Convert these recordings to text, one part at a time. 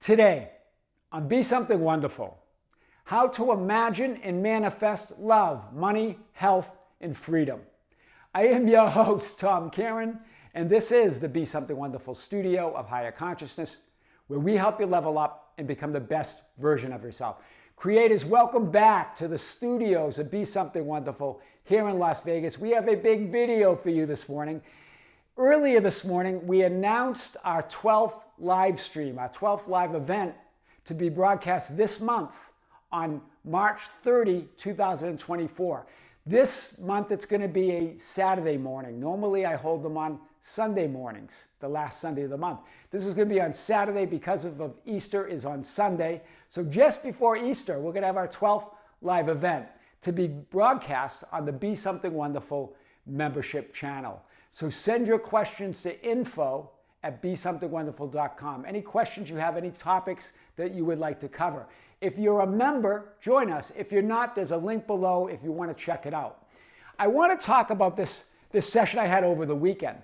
Today, on Be Something Wonderful, how to imagine and manifest love, money, health, and freedom. I am your host, Tom Kearin, and this is the Be Something Wonderful studio of higher consciousness, where we help you level up and become the best version of yourself. Creators, welcome back to the studios of Be Something Wonderful here in Las Vegas. We have a big video for you this morning. Earlier this morning, we announced our 12th live stream, our 12th live event to be broadcast this month on March 30, 2024. This month, it's going to be a Saturday morning. Normally, I hold them on Sunday mornings, the last Sunday of the month. This is going to be on Saturday because of Easter is on Sunday. So just before Easter, we're going to have our 12th live event to be broadcast on the Be Something Wonderful membership channel. So send your questions to info@besomethingwonderful.com. Any questions you have, any topics that you would like to cover. If you're a member, join us. If you're not, there's a link below if you want to check it out. I want to talk about this session I had over the weekend.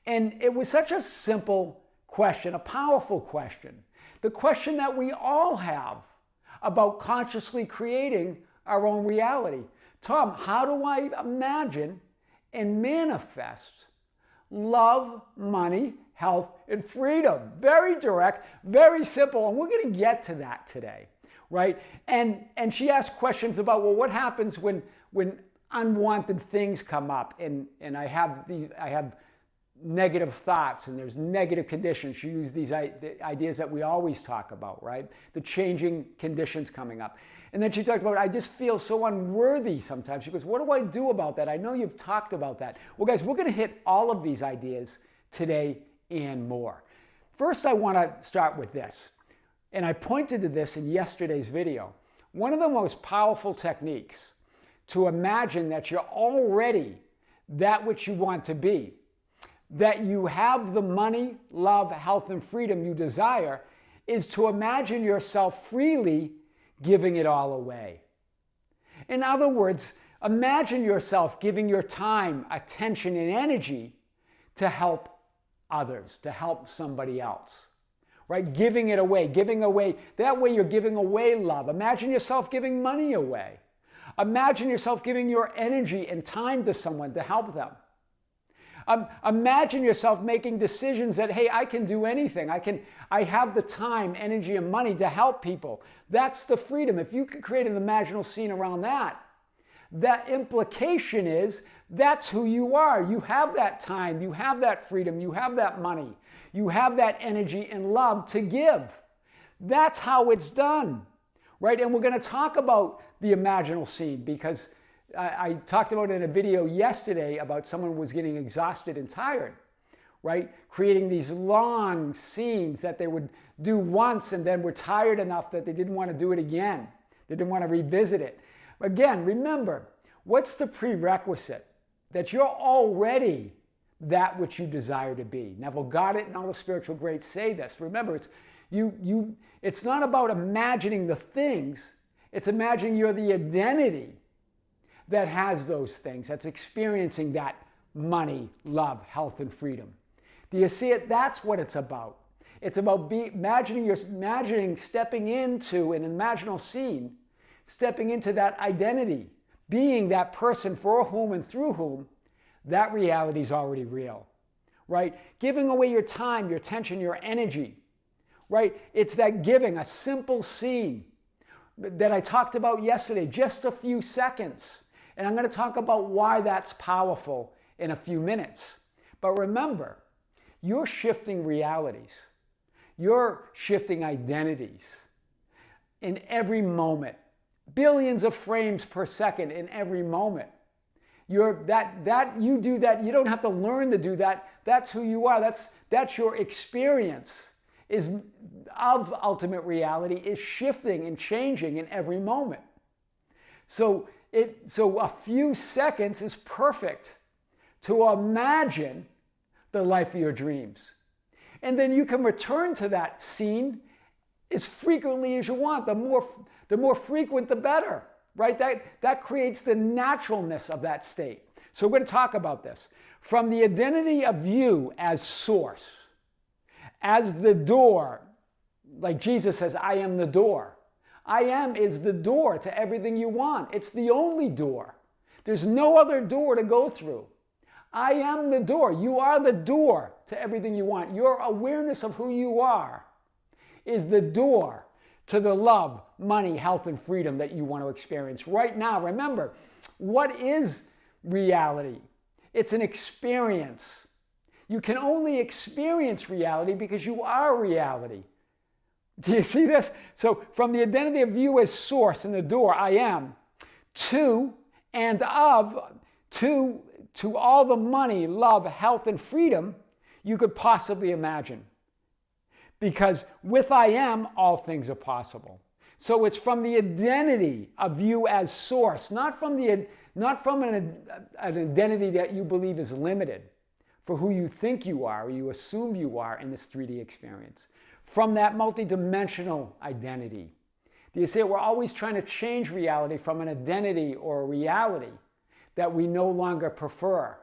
And it was such a simple question, a powerful question. The question that we all have about consciously creating our own reality. Tom, how do I imagine and manifest love, money, health, and freedom? Very direct, very simple, and we're going to get to that today, right? And she asked questions about, well, what happens when unwanted things come up, and I have negative thoughts and there's negative conditions. She used these ideas that we always talk about, right? The changing conditions coming up. And then she talked about, I just feel so unworthy sometimes. She goes, what do I do about that? I know you've talked about that. Well, guys, we're going to hit all of these ideas today and more. First, I want to start with this. And I pointed to this in yesterday's video. One of the most powerful techniques to imagine that you're already that which you want to be, that you have the money, love, health, and freedom you desire, is to imagine yourself freely giving it all away. In other words, imagine yourself giving your time, attention, and energy to help others, to help somebody else, right? Giving it away, giving away. That way you're giving away love. Imagine yourself giving money away. Imagine yourself giving your energy and time to someone to help them. Imagine yourself making decisions that, hey, I can do anything. I have the time, energy, and money to help people. That's the freedom. If you can create an imaginal scene around that, that implication is that's who you are. You have that time, you have that freedom, you have that money, you have that energy and love to give. That's how it's done, right? And we're going to talk about the imaginal scene because I talked about it in a video yesterday about someone who was getting exhausted and tired, right? Creating these long scenes that they would do once and then were tired enough that they didn't want to do it again. They didn't want to revisit it. Again, remember, what's the prerequisite? That you're already that which you desire to be. Neville Goddard and all the spiritual greats say this. Remember, it's not about imagining the things, it's imagining you're the identity that has those things, that's experiencing that money, love, health, and freedom. Do you see it? That's what it's about. It's about imagining stepping into an imaginal scene, stepping into that identity, being that person for whom and through whom that reality is already real, right? Giving away your time, your attention, your energy, right? It's that giving, a simple scene that I talked about yesterday, just a few seconds. And I'm going to talk about why that's powerful in a few minutes. But remember, you're shifting realities. You're shifting identities in every moment. Billions of frames per second in every moment. You do that. You don't have to learn to do that. That's who you are. That's your experience of ultimate reality is shifting and changing in every moment. So a few seconds is perfect to imagine the life of your dreams. And then you can return to that scene as frequently as you want. The more frequent, the better, right? That creates the naturalness of that state. So we're going to talk about this. From the identity of you as source, as the door, like Jesus says, I am the door. I am is the door to everything you want. It's the only door. There's no other door to go through. I am the door. You are the door to everything you want. Your awareness of who you are is the door to the love, money, health, and freedom that you want to experience right now. Remember, what is reality? It's an experience. You can only experience reality because you are reality. Do you see this? So from the identity of you as source and the door, I am, to and of, to all the money, love, health, and freedom you could possibly imagine. Because with I am, all things are possible. So it's from the identity of you as source, not from an identity that you believe is limited for who you think you are or you assume you are in this 3D experience. From that multidimensional identity. Do you see it? We're always trying to change reality from an identity or a reality that we no longer prefer,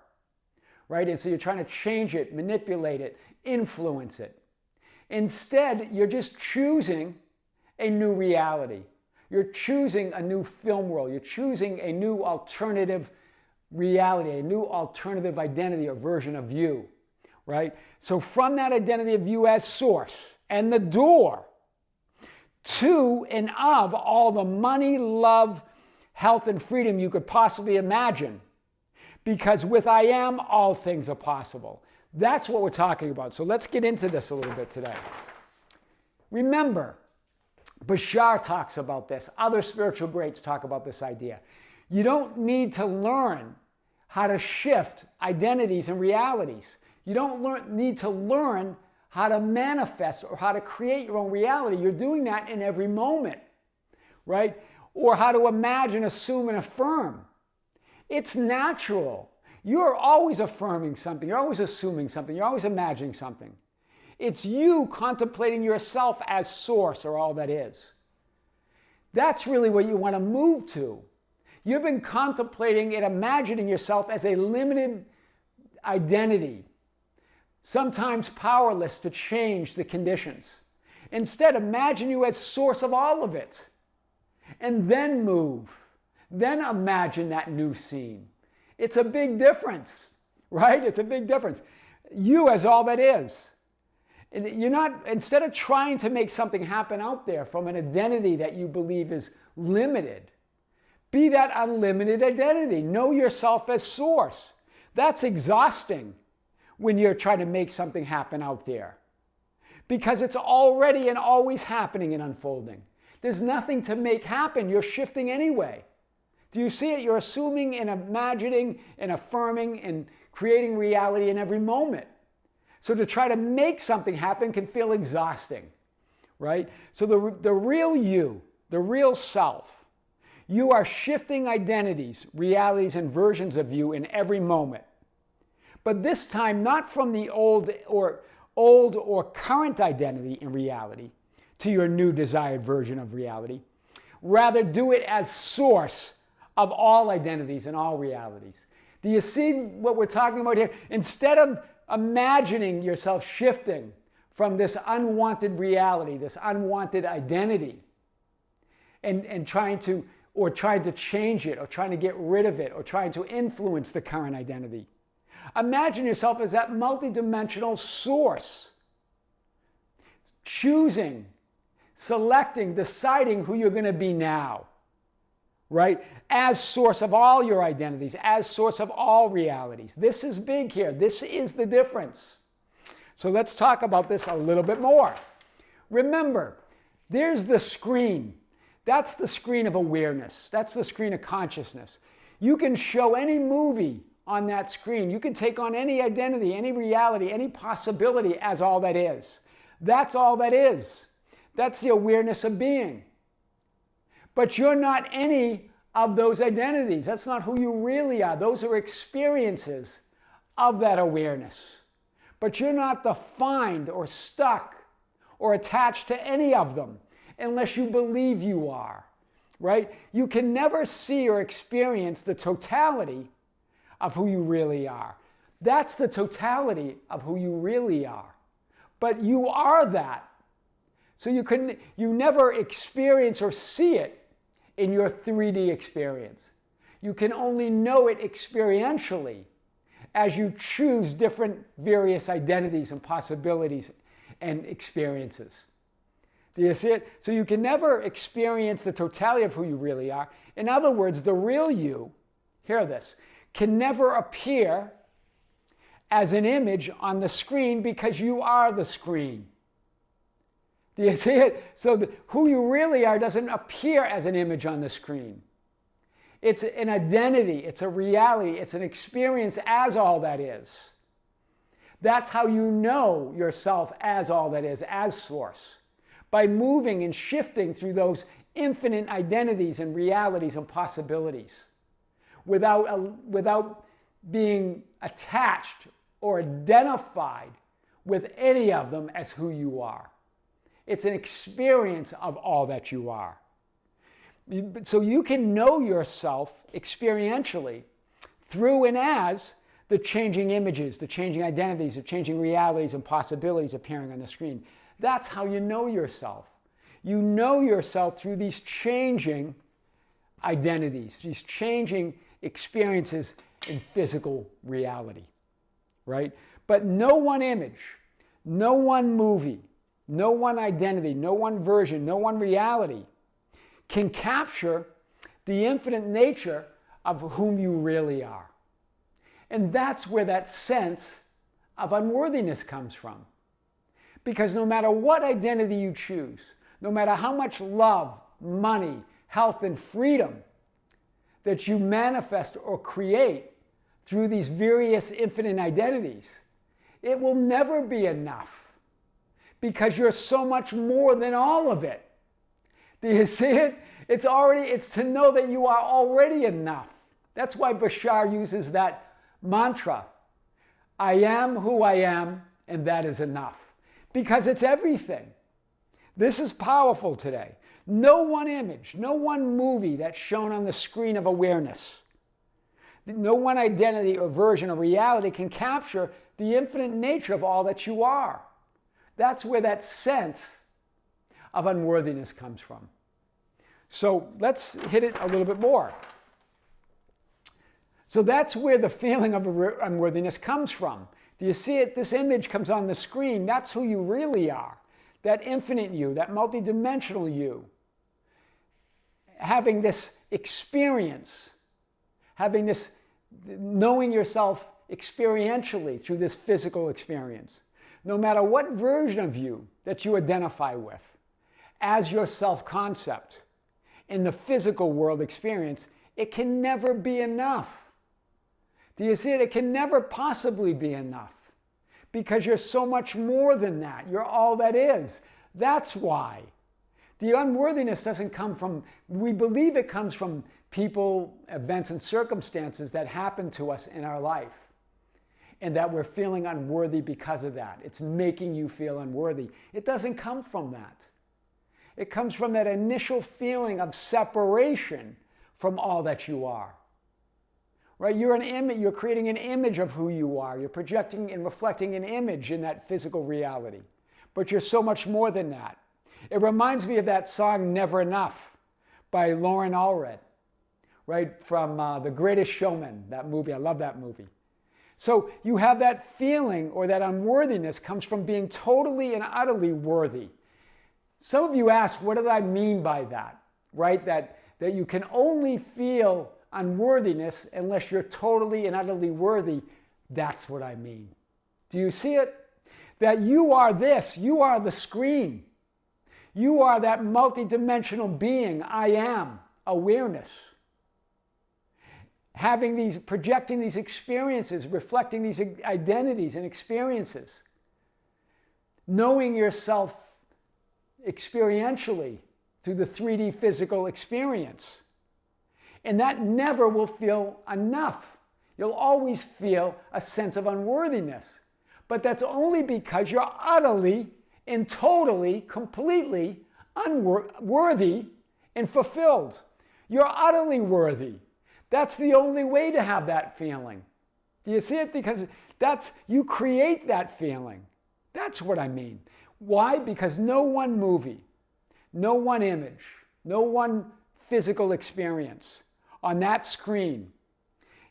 right? And so you're trying to change it, manipulate it, influence it. Instead, you're just choosing a new reality. You're choosing a new film role. You're choosing a new alternative reality, a new alternative identity or version of you, right? So from that identity of you as source and the door to and of all the money, love, health, and freedom you could possibly imagine. Because with I am, all things are possible. That's what we're talking about. So let's get into this a little bit today. Remember, Bashar talks about this. Other spiritual greats talk about this idea. You don't need to learn how to shift identities and realities. You don't need to learn how to manifest or how to create your own reality. You're doing that in every moment, right? Or how to imagine, assume, and affirm. It's natural. You're always affirming something. You're always assuming something. You're always imagining something. It's you contemplating yourself as source or all that is. That's really what you want to move to. You've been contemplating and imagining yourself as a limited identity, sometimes powerless to change the conditions. Instead, imagine you as source of all of it. And then move. Then imagine that new scene. It's a big difference, right? It's a big difference. You as all that is. And you're not, instead of trying to make something happen out there from an identity that you believe is limited, be that unlimited identity. Know yourself as source. That's exhausting when you're trying to make something happen out there. Because it's already and always happening and unfolding. There's nothing to make happen. You're shifting anyway. Do you see it? You're assuming and imagining and affirming and creating reality in every moment. So to try to make something happen can feel exhausting, right? So the real you, the real self, you are shifting identities, realities, and versions of you in every moment. But this time, not from the old or current identity in reality to your new desired version of reality. Rather, do it as source of all identities and all realities. Do you see what we're talking about here? Instead of imagining yourself shifting from this unwanted reality, this unwanted identity, and trying to change it, or trying to get rid of it, or trying to influence the current identity. Imagine yourself as that multidimensional source, choosing, selecting, deciding who you're going to be now, right? As source of all your identities, as source of all realities. This is big here. This is the difference. So let's talk about this a little bit more. Remember, there's the screen. That's the screen of awareness. That's the screen of consciousness. You can show any movie on that screen. You can take on any identity, any reality, any possibility as all that is. That's all that is. That's the awareness of being. But you're not any of those identities. That's not who you really are. Those are experiences of that awareness. But you're not defined or stuck or attached to any of them unless you believe you are, right? You can never see or experience the totality of who you really are. That's the totality of who you really are. But you are that. So you never experience or see it in your 3D experience. You can only know it experientially as you choose different various identities and possibilities and experiences. Do you see it? So you can never experience the totality of who you really are. In other words, the real you, hear this, can never appear as an image on the screen because you are the screen. Do you see it? So who you really are doesn't appear as an image on the screen. It's an identity, it's a reality, it's an experience as all that is. That's how you know yourself as all that is, as source. By moving and shifting through those infinite identities and realities and possibilities without being attached or identified with any of them as who you are. It's an experience of all that you are. So you can know yourself experientially through and as the changing images, the changing identities, the changing realities and possibilities appearing on the screen. That's how you know yourself. You know yourself through these changing identities, these changing experiences in physical reality, right? But no one image, no one movie, no one identity, no one version, no one reality can capture the infinite nature of whom you really are. And that's where that sense of unworthiness comes from. Because no matter what identity you choose, no matter how much love, money, health, and freedom that you manifest or create through these various infinite identities, it will never be enough because you're so much more than all of it. Do you see it? It's to know that you are already enough. That's why Bashar uses that mantra. I am who I am, and that is enough. Because it's everything. This is powerful today. No one image, no one movie that's shown on the screen of awareness, no one identity or version of reality can capture the infinite nature of all that you are. That's where that sense of unworthiness comes from. So let's hit it a little bit more. So that's where the feeling of unworthiness comes from. Do you see it? This image comes on the screen. That's who you really are. That infinite you, that multidimensional you. Having this experience, having this knowing yourself experientially through this physical experience. No matter what version of you that you identify with as your self-concept in the physical world experience, it can never be enough. Do you see it? It can never possibly be enough because you're so much more than that. You're all that is. That's why. The unworthiness doesn't come from, we believe it comes from people, events, and circumstances that happen to us in our life. And that we're feeling unworthy because of that. It's making you feel unworthy. It doesn't come from that. It comes from that initial feeling of separation from all that you are. Right? You're creating an image of who you are. You're projecting and reflecting an image in that physical reality. But you're so much more than that. It reminds me of that song, Never Enough, by Lauren Allred, right? From The Greatest Showman, that movie. I love that movie. So you have that feeling or that unworthiness comes from being totally and utterly worthy. Some of you ask, what do I mean by that? Right? That you can only feel unworthiness unless you're totally and utterly worthy. That's what I mean. Do you see it? That you are this. You are the screen. You are that multidimensional being, I am, awareness. Projecting these experiences, reflecting these identities and experiences. Knowing yourself experientially through the 3D physical experience. And that never will feel enough. You'll always feel a sense of unworthiness. But that's only because you're utterly and totally, completely unworthy and fulfilled. You're utterly worthy. That's the only way to have that feeling. Do you see it? Because you create that feeling. That's what I mean. Why? Because no one movie, no one image, no one physical experience on that screen,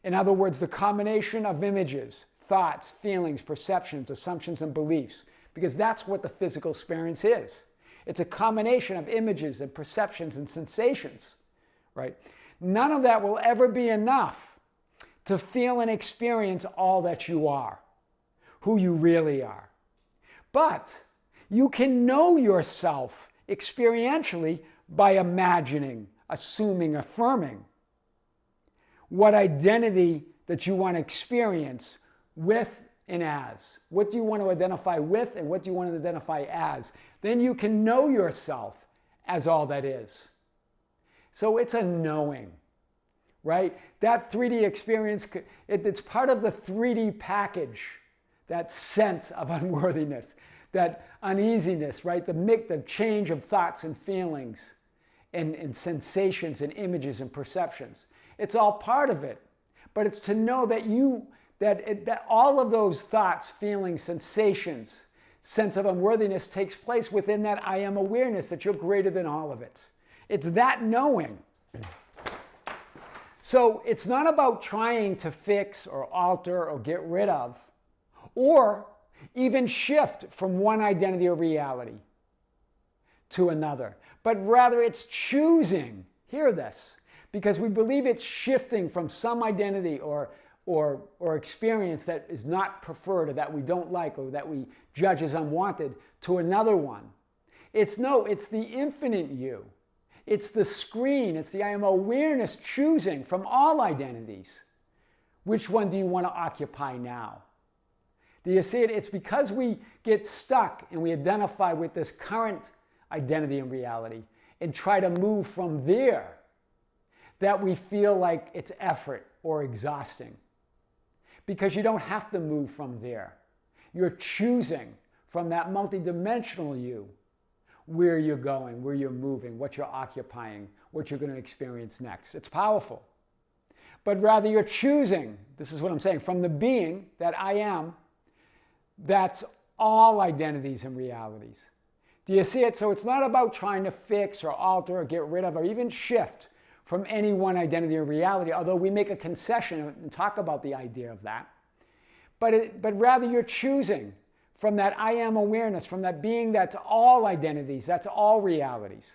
in other words, the combination of images, thoughts, feelings, perceptions, assumptions, and beliefs, because that's what the physical experience is. It's a combination of images and perceptions and sensations, right? None of that will ever be enough to feel and experience all that you are, who you really are. But you can know yourself experientially by imagining, assuming, affirming what identity that you want to experience with and as. What do you want to identify with and what do you want to identify as? Then you can know yourself as all that is. So it's a knowing, right? That 3D experience, it's part of the 3D package, that sense of unworthiness, that uneasiness, right? The change of thoughts and feelings and sensations and images and perceptions. It's all part of it. But it's to know that that all of those thoughts, feelings, sensations, sense of unworthiness takes place within that I am awareness, that you're greater than all of it. It's that knowing. So it's not about trying to fix or alter or get rid of or even shift from one identity or reality to another, but rather it's choosing. Hear this, because we believe it's shifting from some identity or experience that is not preferred or that we don't like or that we judge as unwanted to another one. It's the infinite you. It's the screen. It's the I am awareness choosing from all identities. Which one do you want to occupy now? Do you see it? It's because we get stuck and we identify with this current identity and reality and try to move from there that we feel like it's effort or exhausting. Because you don't have to move from there. You're choosing from that multidimensional you where you're going, where you're moving, what you're occupying, what you're going to experience next. It's powerful. But rather you're choosing, this is what I'm saying, from the being that I am, that's all identities and realities. Do you see it? So it's not about trying to fix or alter or get rid of or even shift from any one identity or reality, although we make a concession and talk about the idea of that. But rather you're choosing from that I am awareness, from that being that's all identities, that's all realities.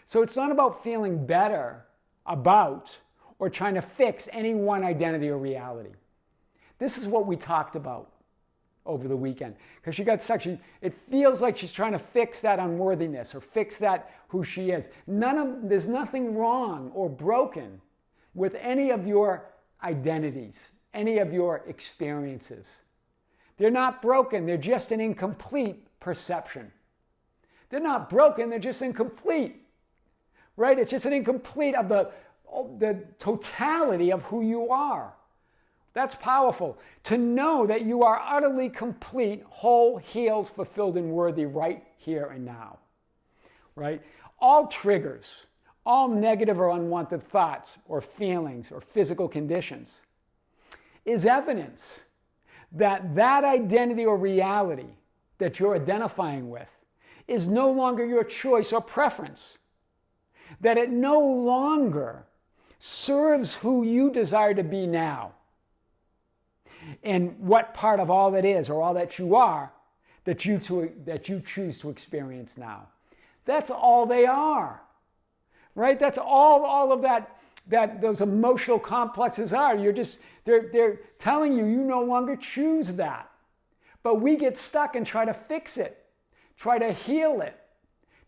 So it's not about feeling better about or trying to fix any one identity or reality. This is what we talked about over the weekend. Because she got stuck. It feels like she's trying to fix that unworthiness or fix that who she is. There's nothing wrong or broken with any of your identities, any of your experiences. They're not broken. They're just an incomplete perception. They're not broken. They're just incomplete. Right? It's just an incomplete of the totality of who you are. That's powerful. To know that you are utterly complete, whole, healed, fulfilled, and worthy right here and now. Right? All triggers, all negative or unwanted thoughts or feelings or physical conditions is evidence that that identity or reality that you're identifying with is no longer your choice or preference. That it no longer serves who you desire to be now. And what part of all that is or all that you are that you choose to experience now. That's all they are. Right? That's all of that those emotional complexes are. They're telling you no longer choose that. But we get stuck and try to fix it, try to heal it,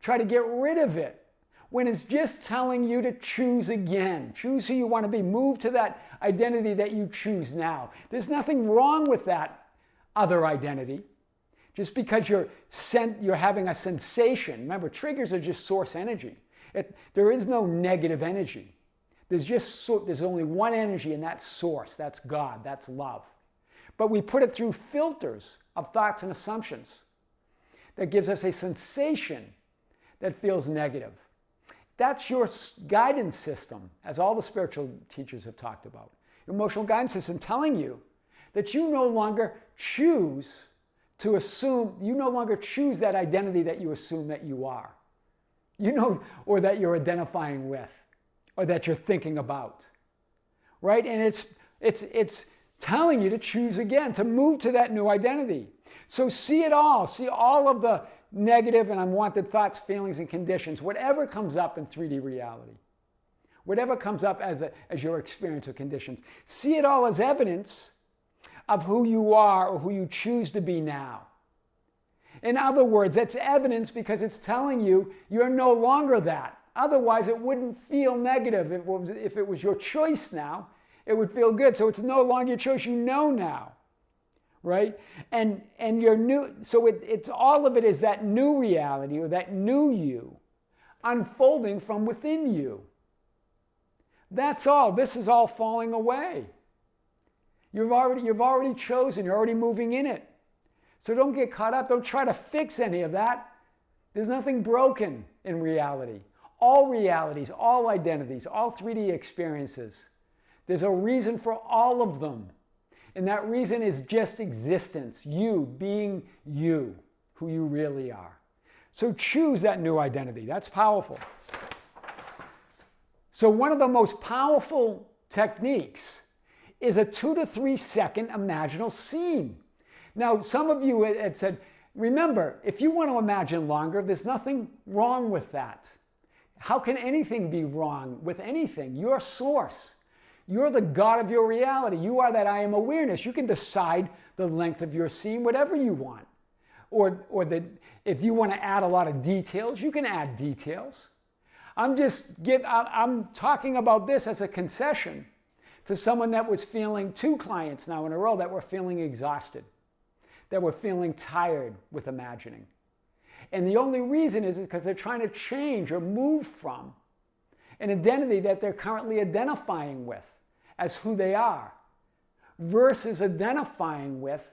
try to get rid of it, when it's just telling you to choose again. Choose who you want to be. Move to that identity that you choose now. There's nothing wrong with that other identity. Just because you're having a sensation. Remember, triggers are just source energy. There is no negative energy. There's only one energy, and that's source. That's God. That's love. But we put it through filters of thoughts and assumptions that gives us a sensation that feels negative. That's your guidance system, as all the spiritual teachers have talked about. Your emotional guidance system telling you that you no longer choose to assume, you no longer choose that identity that you assume that you are. Or that you're identifying with, or that you're thinking about. Right? And it's telling you to choose again, to move to that new identity. So see it all. See all of the negative and unwanted thoughts, feelings, and conditions, whatever comes up in 3D reality. Whatever comes up as your experience or conditions. See it all as evidence of who you are or who you choose to be now. In other words, it's evidence because it's telling you you're no longer that. Otherwise, it wouldn't feel negative. If it was your choice now, it would feel good. So it's no longer your choice. You know now, right? And you're new. So it's all of it is that new reality or that new you unfolding from within you. That's all. This is all falling away. You've already chosen. You're already moving in it. So don't get caught up. Don't try to fix any of that. There's nothing broken in reality. All realities, all identities, all 3D experiences. There's a reason for all of them. And that reason is just existence. You being you, who you really are. So choose that new identity. That's powerful. So one of the most powerful techniques is a 2 to 3 second imaginal scene. Now, some of you had said, remember, if you want to imagine longer, there's nothing wrong with that. How can anything be wrong with anything? You're source. You're the God of your reality. You are that I am awareness. You can decide the length of your scene, whatever you want. Or if you want to add a lot of details, you can add details. I'm talking about this as a concession to someone that was feeling, 2 clients now in a row that were feeling exhausted, that were feeling tired with imagining. And the only reason is because they're trying to change or move from an identity that they're currently identifying with as who they are, versus identifying with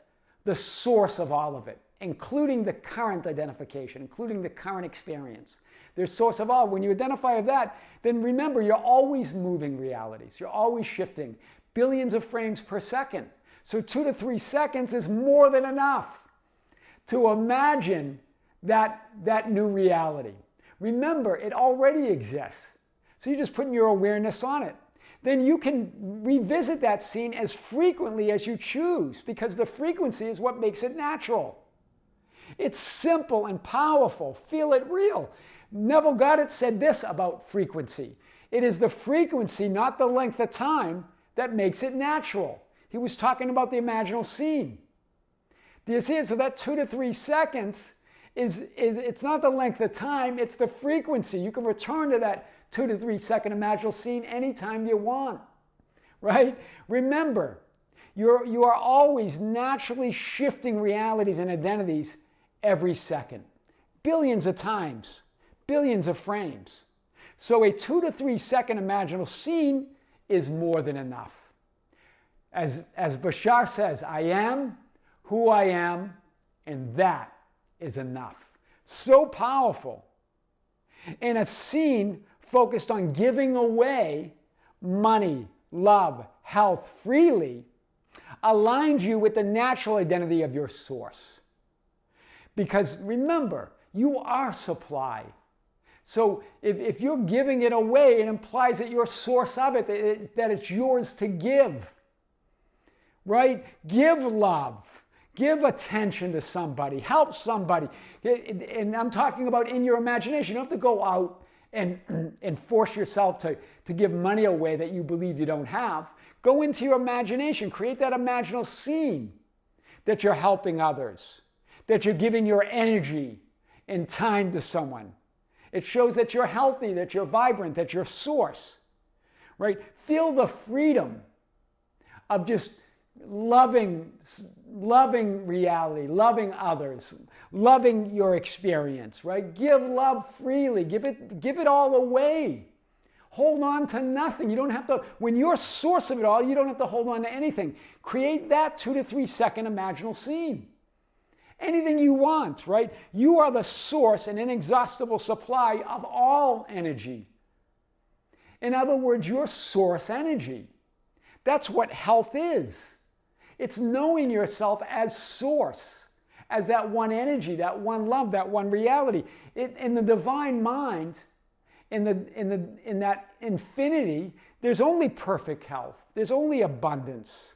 the source of all of it, including the current identification, including the current experience. Their source of all. When you identify with that, then remember, you're always moving realities. You're always shifting. Billions of frames per second. So 2 to 3 seconds is more than enough to imagine that new reality. Remember, it already exists. So you're just putting your awareness on it. Then you can revisit that scene as frequently as you choose, because the frequency is what makes it natural. It's simple and powerful. Feel it real. Neville Goddard said this about frequency. It is the frequency, not the length of time, that makes it natural. He was talking about the imaginal scene. Do you see it? So that 2 to 3 seconds it's not the length of time, it's the frequency. You can return to that 2 to 3 second imaginal scene anytime you want, right? Remember, you are always naturally shifting realities and identities every second. Billions of times, billions of frames. So a 2 to 3 second imaginal scene is more than enough. As Bashar says, I am who I am, and that is enough. So powerful. And a scene focused on giving away money, love, health freely aligns you with the natural identity of your source. Because remember, you are supply. So if you're giving it away, it implies that you're source of it, that it's yours to give. Right? Give love. Give attention to somebody. Help somebody. And I'm talking about in your imagination. You don't have to go out and force yourself to give money away that you believe you don't have. Go into your imagination. Create that imaginal scene that you're helping others, that you're giving your energy and time to someone. It shows that you're healthy, that you're vibrant, that you're source. Right? Feel the freedom of just loving reality, loving others, loving your experience, right? Give love freely. Give it all away. Hold on to nothing. You don't have to, when you're source of it all, you don't have to hold on to anything. Create that 2 to 3 second imaginal scene. Anything you want, right? You are the source and inexhaustible supply of all energy. In other words, your source energy. That's what health is. It's knowing yourself as source, as that one energy, that one love, that one reality. In the divine mind, in that infinity, there's only perfect health. There's only abundance.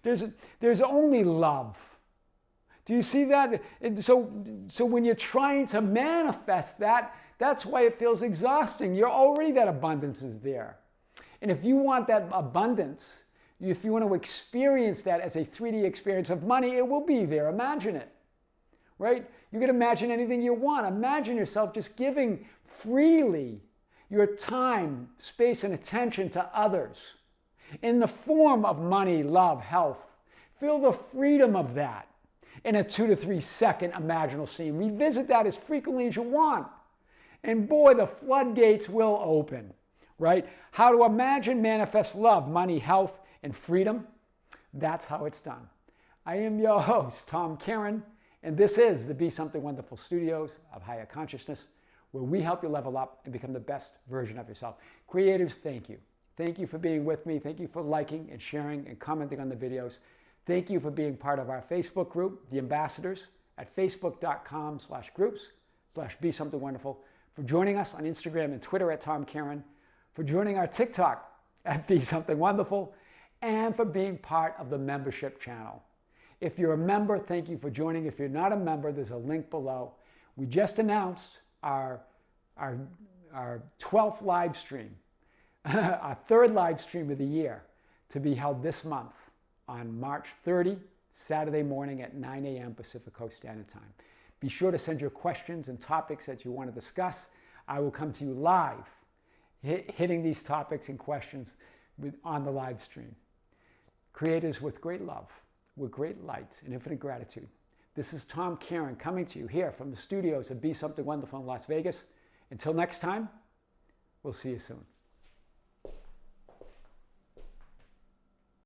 There's only love. Do you see that? So when you're trying to manifest that, that's why it feels exhausting. You're already, that abundance is there. And if you want that abundance, if you want to experience that as a 3D experience of money, it will be there. Imagine it, right? You can imagine anything you want. Imagine yourself just giving freely your time, space, and attention to others in the form of money, love, health. Feel the freedom of that in a 2 to 3 second imaginal scene. Revisit that as frequently as you want. And boy, the floodgates will open, right? How to imagine, manifest love, money, health, and freedom. That's how it's done. I am your host, Tom Kearin, and this is the Be Something Wonderful Studios of Higher Consciousness, where we help you level up and become the best version of yourself. Creatives, thank you. Thank you for being with me. Thank you for liking and sharing and commenting on the videos. Thank you for being part of our Facebook group, The Ambassadors, at facebook.com/groups/BeSomethingWonderful, for joining us on Instagram and Twitter at Tom Kearin, for joining our TikTok at Be Something Wonderful, and for being part of the membership channel. If you're a member, thank you for joining. If you're not a member, there's a link below. We just announced our 12th live stream, our 3rd live stream of the year, to be held this month on March 30, Saturday morning at 9 a.m. Pacific Coast Standard Time. Be sure to send your questions and topics that you want to discuss. I will come to you live, hitting these topics and questions on the live stream. Creators with great love, with great light and infinite gratitude. This is Tom Kearin coming to you here from the studios of Be Something Wonderful in Las Vegas. Until next time, we'll see you soon.